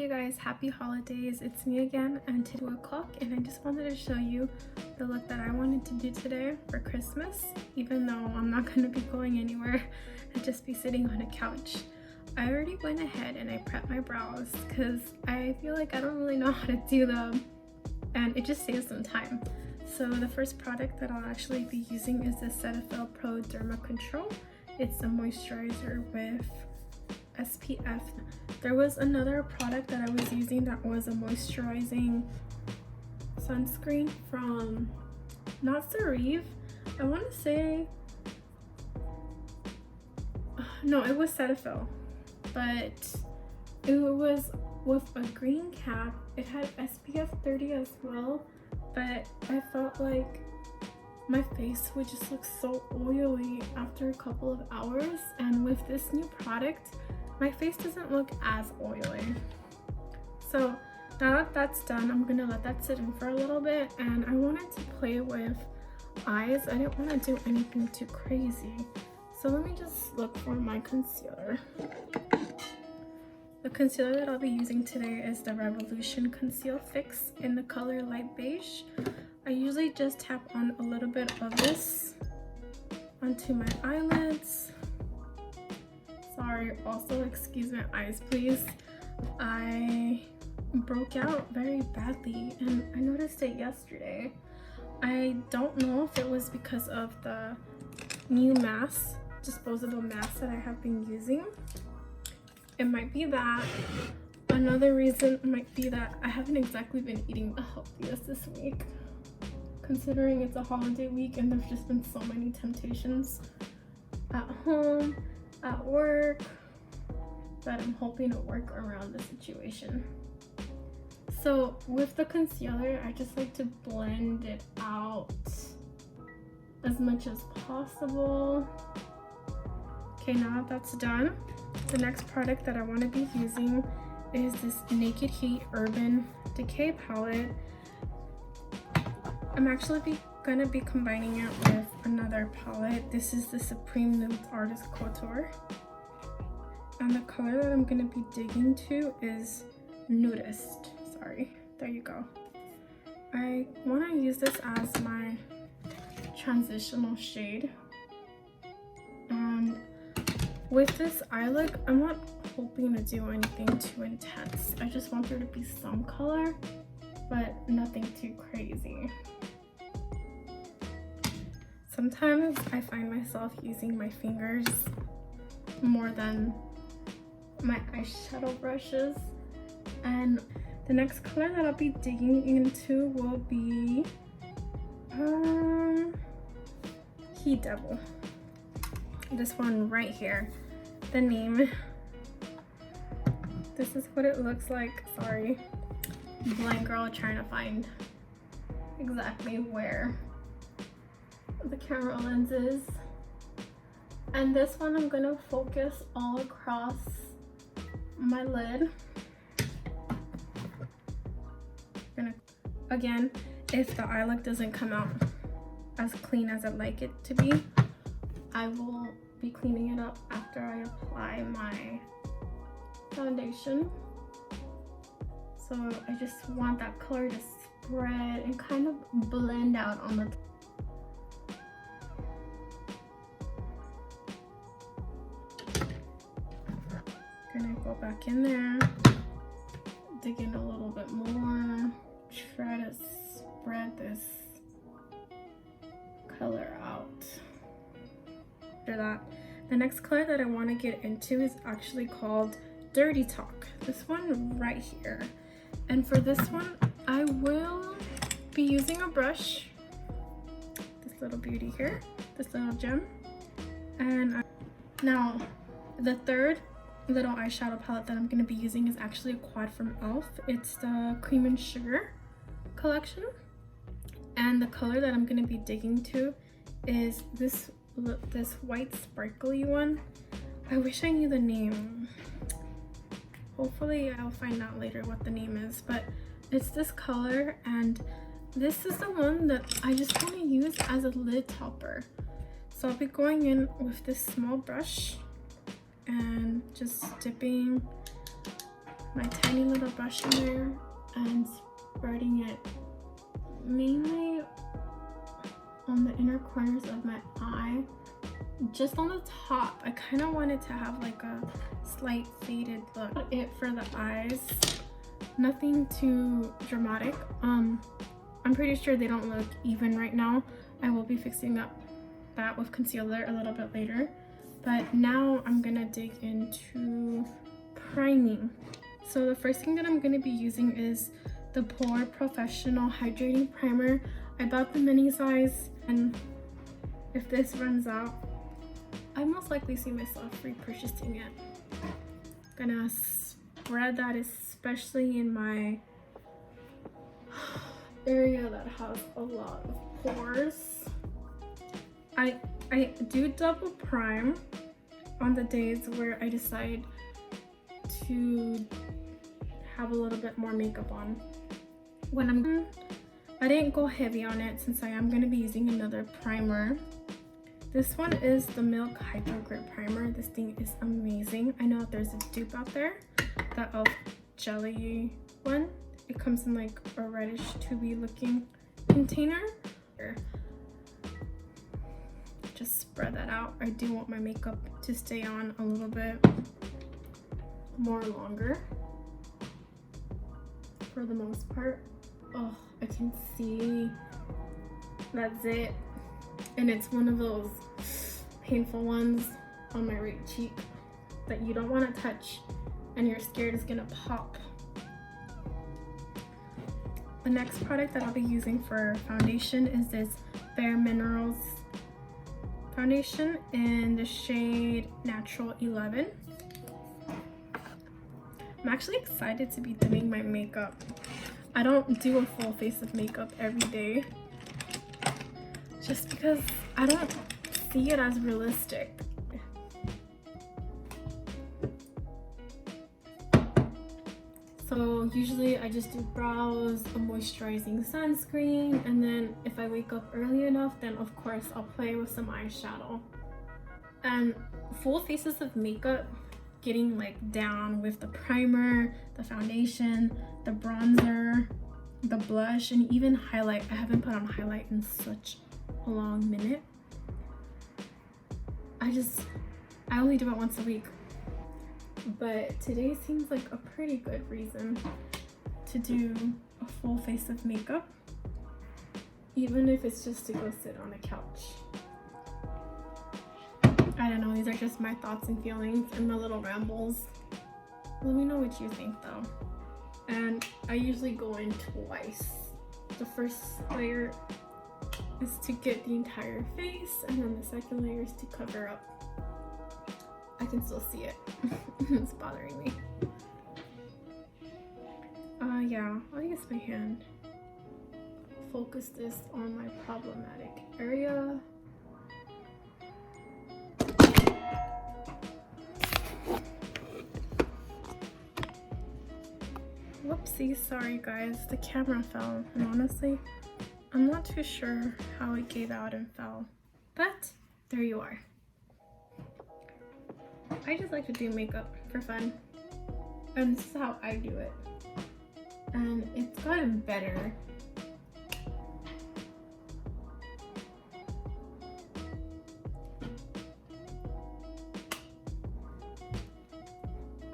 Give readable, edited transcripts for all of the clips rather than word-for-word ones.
you guys, happy holidays. It's me again and it's 2 o'clock and I just wanted to show you the look that I wanted to do today for Christmas, even though I'm not going to be going anywhere. I'll just be sitting on a couch. I already went ahead and I prepped my brows because I feel like I don't really know how to do them and it just saves some time. So the first product that I'll actually be using is the Cetaphil Pro Derma Control. It's a moisturizer with SPF. There was another product that I was using that was a moisturizing sunscreen from not Cerave. I want to say no, it was Cetaphil, but it was with a green cap. It had SPF 30 as well, but I felt like my face would just look so oily after a couple of hours, and with this new product my face doesn't look as oily. So now that that's done, I'm gonna let that sit in for a little bit, and I wanted to play with eyes. I didn't want to do anything too crazy, so let me just look for my concealer. The concealer that I'll be using today is the Revolution Conceal Fix in the color light beige. I usually just tap on a little bit of this onto my eyelids. Sorry, also excuse my eyes please. I broke out very badly and I noticed it yesterday. I don't know if it was because of the new mask, disposable mask that I have been using. It might be that. Another reason might be that I haven't exactly been eating the healthiest this week, considering it's a holiday week and there's just been so many temptations at home, at work, that I'm hoping to work around the situation. So with the concealer, I just like to blend it out as much as possible. Okay, now that that's done, the next product that I want to be using is this Naked Heat Urban Decay palette. I'm actually gonna be combining it with another palette. This is the Supreme Nude Artist Couture, and the color that I'm gonna be digging to is Nudist. Sorry, there you go. I want to use this as my transitional shade, and with this eye look, I'm not hoping to do anything too intense. I just want there to be some color, but nothing too crazy. Sometimes I find myself using my fingers more than my eyeshadow brushes. And the next color that I'll be digging into will be Heat Devil. This one right here. The name. This is what it looks like. Sorry. Blind girl trying to find exactly where the camera lens is. And this one I'm gonna focus all across my lid. Again, if the eye look doesn't come out as clean as I'd like it to be, I will be cleaning it up after I apply my foundation. So I just want that color to spread and kind of blend out on the gonna go back in there, dig in a little bit more, try to spread this color out. After that, the next color that I want to get into is actually called Dirty Talk. This one right here. And for this one, I will be using a brush, this little beauty here, this little gem. And now the third little eyeshadow palette that I'm going to be using is actually a quad from e.l.f. It's the Cream and Sugar collection, and the color that I'm going to be digging to is this white sparkly one. I wish I knew the name. Hopefully I'll find out later what the name is, but it's this color, and this is the one that I just want to use as a lid topper. So I'll be going in with this small brush and just dipping my tiny little brush in there and spreading it mainly on the inner corners of my eye, just on the top. I kind of wanted to have like a slight faded look. That's it for the eyes, nothing too dramatic. I'm pretty sure they don't look even right now. I will be fixing up that with concealer a little bit later, but now I'm gonna dig into priming. So the first thing that I'm gonna be using is the Pore Professional Hydrating Primer. I bought the mini size, and if this runs out, I most likely see myself repurchasing it. Gonna spread that especially in my area that has a lot of pores. I do double prime on the days where I decide to have a little bit more makeup on. When I didn't go heavy on it since I am going to be using another primer. This one is the Milk Hyper Grip Primer. This thing is amazing. I know that there's a dupe out there, the e.l.f. jelly one. It comes in like a reddish tubey looking container. Just spread that out. I do want my makeup to stay on a little bit more longer for the most part. Oh, I can see that's it, and it's one of those painful ones on my right cheek that you don't want to touch and you're scared it's gonna pop. The next product that I'll be using for foundation is this Bare Minerals foundation in the shade Natural 11. I'm actually excited to be doing my makeup. I don't do a full face of makeup every day just because I don't see it as realistic. So usually I just do brows, a moisturizing sunscreen, and then if I wake up early enough, then of course I'll play with some eyeshadow. And full faces of makeup, getting like down with the primer, the foundation, the bronzer, the blush, and even highlight. I haven't put on highlight in such a long minute. I only do it once a week. But today seems like a pretty good reason to do a full face of makeup, even if it's just to go sit on a couch. I don't know, these are just my thoughts and feelings and my little rambles. Let me know what you think though. And I usually go in twice. The first layer is to get the entire face, and then the second layer is to cover up. I can still see it. It's bothering me. Yeah, I'll use my hand. Focus this on my problematic area. Whoopsie, sorry guys, the camera fell, and honestly, I'm not too sure how it gave out and fell, but there you are. I just like to do makeup for fun, and this is how I do it, and it's gotten better.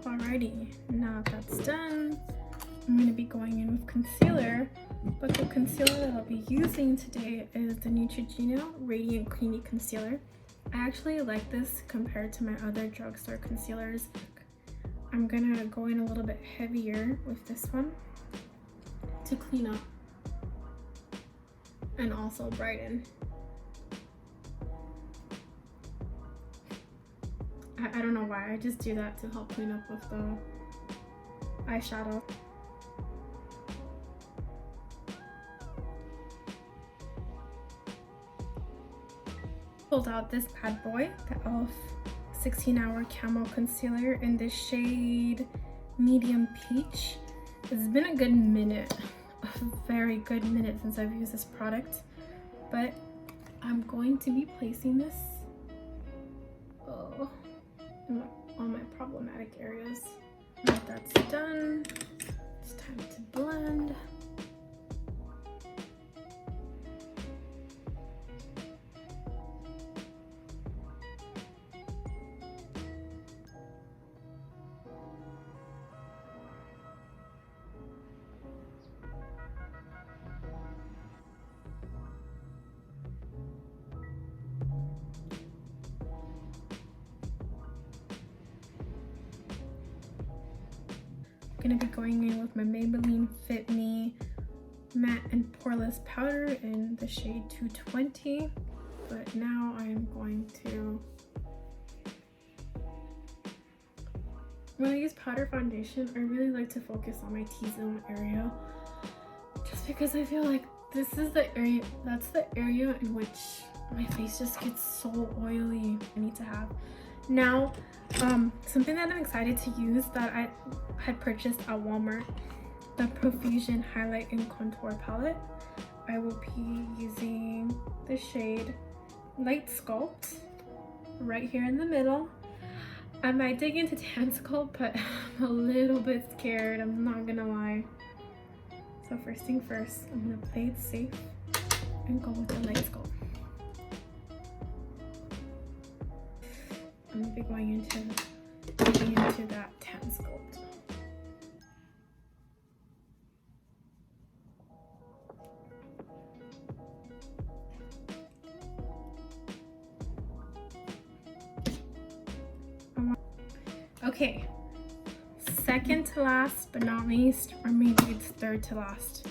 Alrighty, now that that's done, I'm going to be going in with concealer, but the concealer that I'll be using today is the Neutrogena Radiant Creamy Concealer. I actually like this compared to my other drugstore concealers. I'm gonna go in a little bit heavier with this one to clean up and also brighten. I don't know why, I just do that to help clean up with the eyeshadow. Pulled out this bad boy, the e.l.f. 16-Hour Camo Concealer in the shade Medium Peach. It's been a good minute, a very good minute since I've used this product, but I'm going to be placing this on my problematic areas. Now that's done, it's time to blend. Gonna be going in with my Maybelline Fit Me matte and poreless powder in the shade 220, but now I'm going to, when I use powder foundation, I really like to focus on my T-zone area, just because I feel like this is the area, that's the area in which my face just gets so oily. I need to have now something that I'm excited to use that I had purchased at Walmart, the Profusion Highlight and Contour Palette. I will be using the shade Light Sculpt right here in the middle. I might dig into Tan Sculpt, but I'm a little bit scared, I'm not gonna lie. So first thing first, I'm gonna play it safe and go with the Light Sculpt. I'm gonna be going into that Tan Sculpt. Okay, second to last but not least, or maybe it's third to last.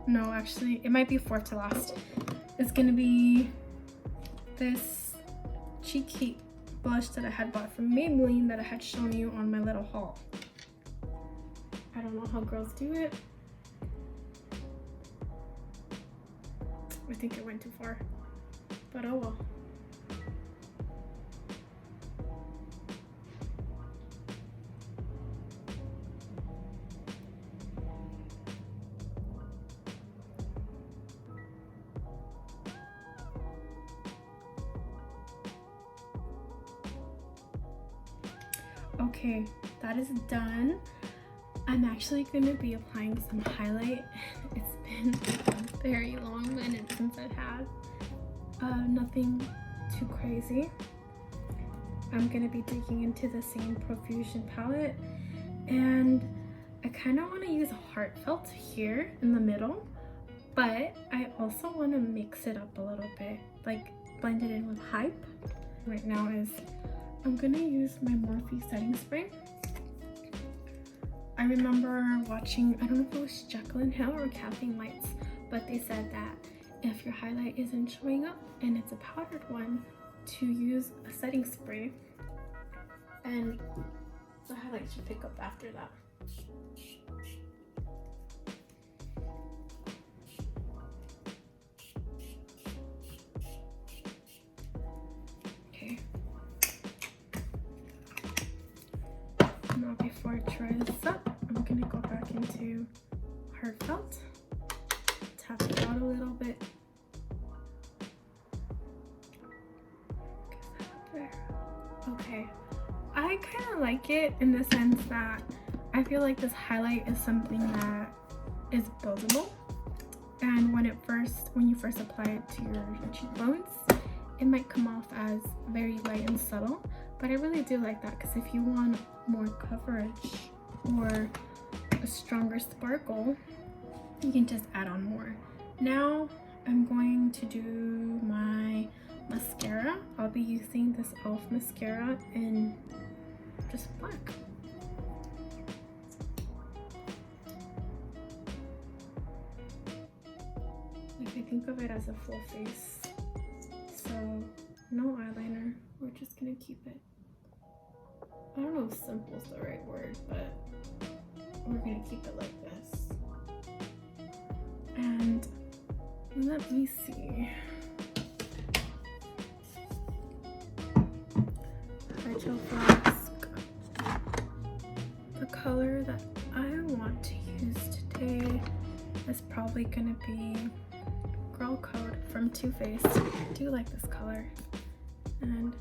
No, actually, it might be fourth to last. It's gonna be this cheeky blush that I had bought from Maybelline that I had shown you on my little haul. I don't know how girls do it. I think it went too far, but oh well. Okay, that is done. I'm actually going to be applying some highlight. It's been a very long minute since I've had nothing too crazy. I'm going to be digging into the same Profusion palette, and I kind of want to use Heartfelt here in the middle, but I also want to mix it up a little bit, like blend it in with Hype. Right now is I'm gonna use my Morphe setting spray. I remember watching, I don't know if it was Jaclyn Hill or Kathleen Lights, but they said that if your highlight isn't showing up and it's a powdered one, to use a setting spray and the highlight should pick up after that. Now before I try this up, I'm gonna go back into Heartfelt, tap it out a little bit. Get that up there. Okay, I kind of like it in the sense that I feel like this highlight is something that is buildable, and when you first apply it to your cheekbones, it might come off as very light and subtle, but I really do like that, because if you want more coverage or a stronger sparkle, you can just add on more. Now I'm going to do my mascara. I'll be using this e.l.f. mascara in just black. Like, I think of it as a full face, so no eyeliner, we're just gonna keep it, I don't know if simple is the right word, but we're gonna keep it like this. And let me see. Hydro Flask. The color that I want to use today is probably gonna be Girl Code from Too Faced. I do like this color. And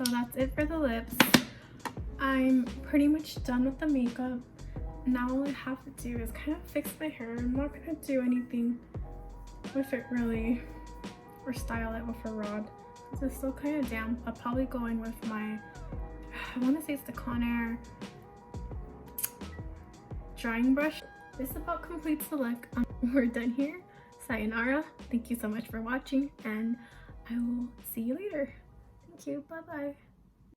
So that's it for the lips. I'm pretty much done with the makeup. Now all I have to do is kind of fix my hair. I'm not gonna do anything with it really, or style it with a rod, because it's still kind of damp. I'll probably go in with my, I want to say it's the Conair drying brush. This about completes the look. We're done here. Sayonara. Thank you so much for watching, and I will see you later. Thank you. Bye bye.